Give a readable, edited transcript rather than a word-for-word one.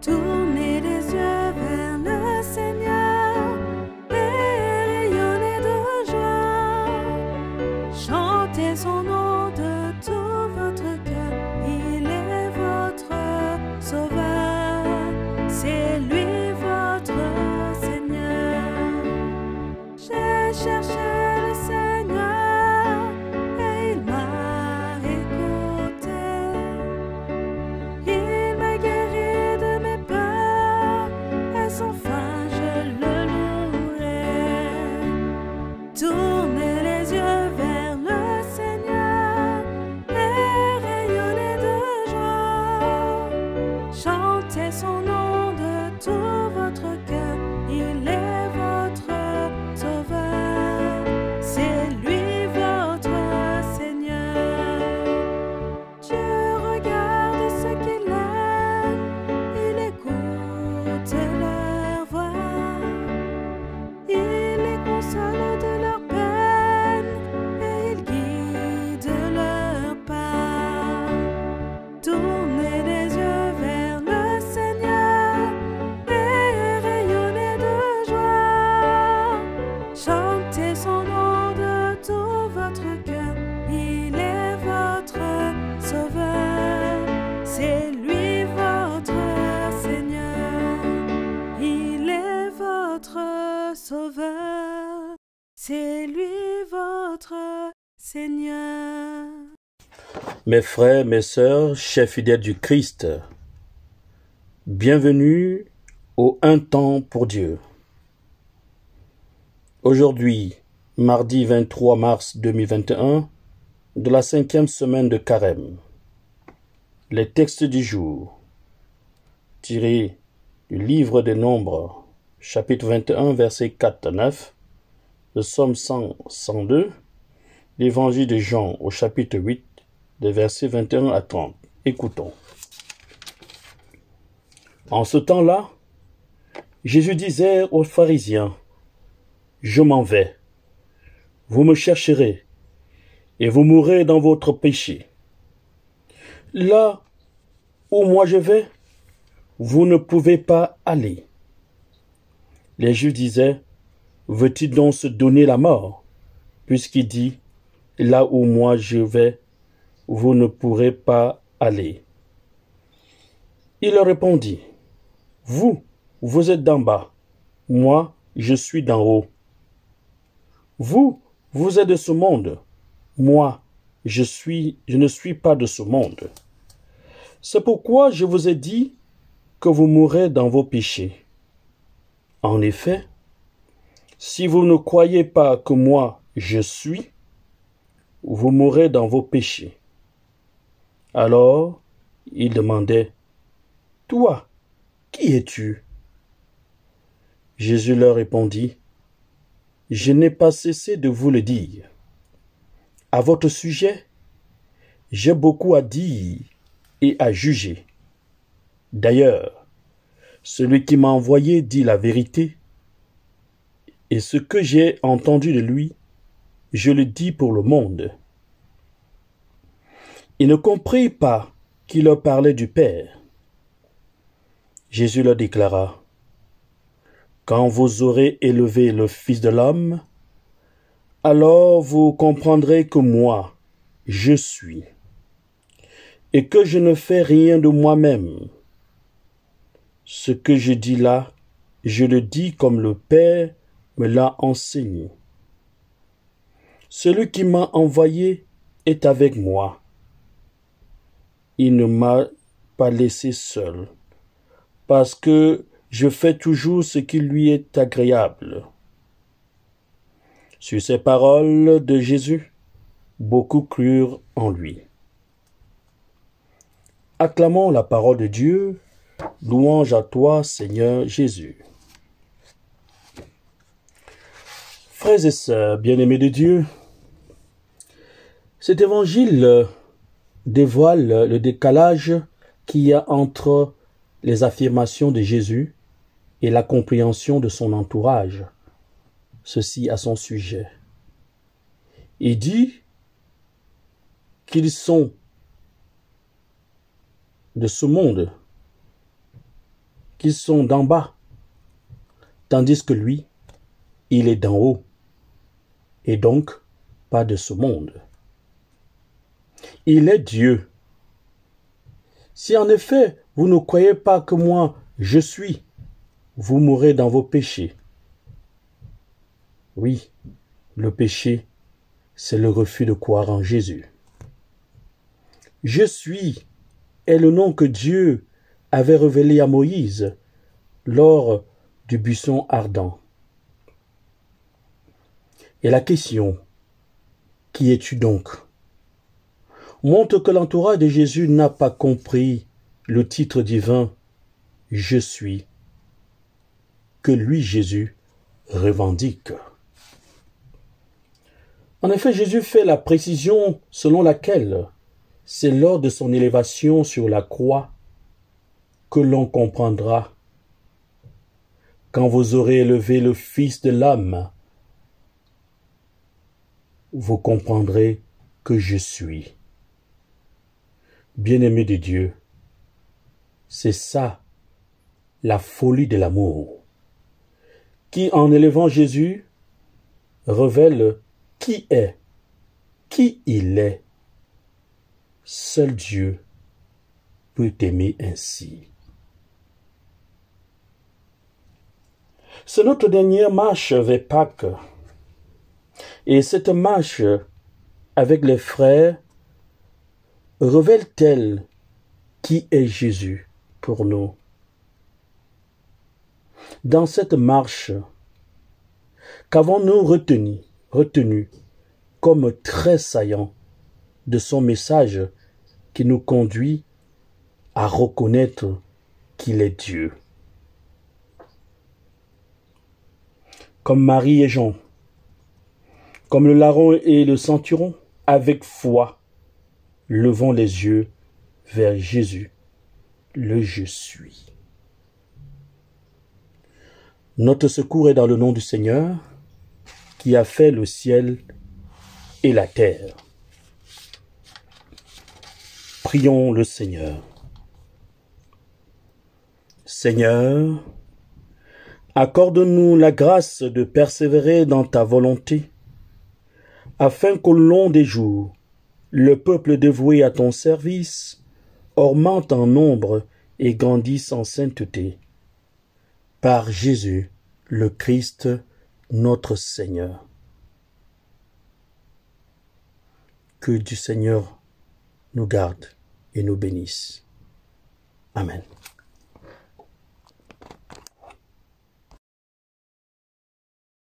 Tournez les yeux vers le Seigneur et rayonnez de joie. Chantez son nom de tout votre cœur. Il est votre Sauveur. C'est lui votre Seigneur. J'ai cherché le Seigneur et il m'a écouté. Il m'a guéri de mes peurs et sans fin je le louerai. Tournez les yeux vers le Seigneur et rayonnez de joie. Chantez son nom de tout votre cœur. Il est votre Sauveur. C'est lui votre Seigneur. Dieu regarde ceux qu'il aime. Il écoute leur voix. Il les console de leur peine et il guide leur pas. Tournez les yeux vers le Seigneur et rayonnez de joie. Chantez son nom de tout votre cœur. Il est votre Sauveur. C'est lui votre Seigneur. Il est votre Sauveur. C'est lui votre Seigneur. Mes frères, mes sœurs, chers fidèles du Christ, bienvenue au Un temps pour Dieu. Aujourd'hui, mardi 23 mars 2021, de la 5e semaine de Carême. Les textes du jour, tirés du livre des Nombres, chapitre 21, versets 4 à 9, le psaume 100, 102, l'évangile de Jean au chapitre 8, des versets 21 à 30. Écoutons. En ce temps-là, Jésus disait aux pharisiens, « Je m'en vais. Vous me chercherez, et vous mourrez dans votre péché. Là où moi je vais, vous ne pouvez pas aller. » Les Juifs disaient, « Veut-il donc se donner la mort, puisqu'il dit, « Là où moi je vais, vous ne pourrez pas aller. » Il leur répondit, « Vous êtes d'en bas, moi, je suis d'en haut. Vous êtes de ce monde, moi, je ne suis pas de ce monde. C'est pourquoi je vous ai dit que vous mourrez dans vos péchés. En effet, si vous ne croyez pas que moi, je suis, vous mourrez dans vos péchés. » Alors, il demandait, « Toi, qui es-tu » Jésus leur répondit, « Je n'ai pas cessé de vous le dire. À votre sujet, j'ai beaucoup à dire et à juger. D'ailleurs, celui qui m'a envoyé dit la vérité, et ce que j'ai entendu de lui, je le dis pour le monde. » Ils ne comprirent pas qu'il leur parlait du Père. Jésus leur déclara, « Quand vous aurez élevé le Fils de l'homme, alors vous comprendrez que moi, je suis, et que je ne fais rien de moi-même. Ce que je dis là, je le dis comme le Père me l'a enseigné. Celui qui m'a envoyé est avec moi. Il ne m'a pas laissé seul, parce que je fais toujours ce qui lui est agréable. » Sur ces paroles de Jésus, beaucoup crurent en lui. Acclamons la parole de Dieu, louange à toi, Seigneur Jésus. Frères et sœurs bien-aimés de Dieu, cet évangile dévoile le décalage qu'il y a entre les affirmations de Jésus et la compréhension de son entourage. Ceci à son sujet. Il dit qu'ils sont de ce monde, qui sont d'en bas, tandis que lui, il est d'en haut, et donc pas de ce monde. Il est Dieu. Si en effet vous ne croyez pas que moi je suis, vous mourrez dans vos péchés. Oui, le péché, c'est le refus de croire en Jésus. Je suis est le nom que Dieu avait révélé à Moïse lors du buisson ardent. Et la question, qui es-tu donc, montre que l'entourage de Jésus n'a pas compris le titre divin « Je suis » que lui, Jésus, revendique. En effet, Jésus fait la précision selon laquelle c'est lors de son élévation sur la croix que l'on comprendra. Quand vous aurez élevé le Fils de l'homme, vous comprendrez que je suis. Bien-aimé de Dieu, c'est ça, la folie de l'amour, qui, en élevant Jésus, révèle qui est, qui il est. Seul Dieu peut t'aimer ainsi. C'est notre dernière marche vers Pâques. Et cette marche avec les frères révèle-t-elle qui est Jésus pour nous? Dans cette marche, qu'avons-nous retenu comme très saillant de son message qui nous conduit à reconnaître qu'il est Dieu? Comme Marie et Jean, comme le larron et le centurion, avec foi, levons les yeux vers Jésus, le Je suis. Notre secours est dans le nom du Seigneur, qui a fait le ciel et la terre. Prions le Seigneur. Seigneur, accorde-nous la grâce de persévérer dans ta volonté, afin qu'au long des jours, le peuple dévoué à ton service augmente en nombre et grandisse en sainteté. Par Jésus, le Christ, notre Seigneur. Que du Seigneur nous garde et nous bénisse. Amen.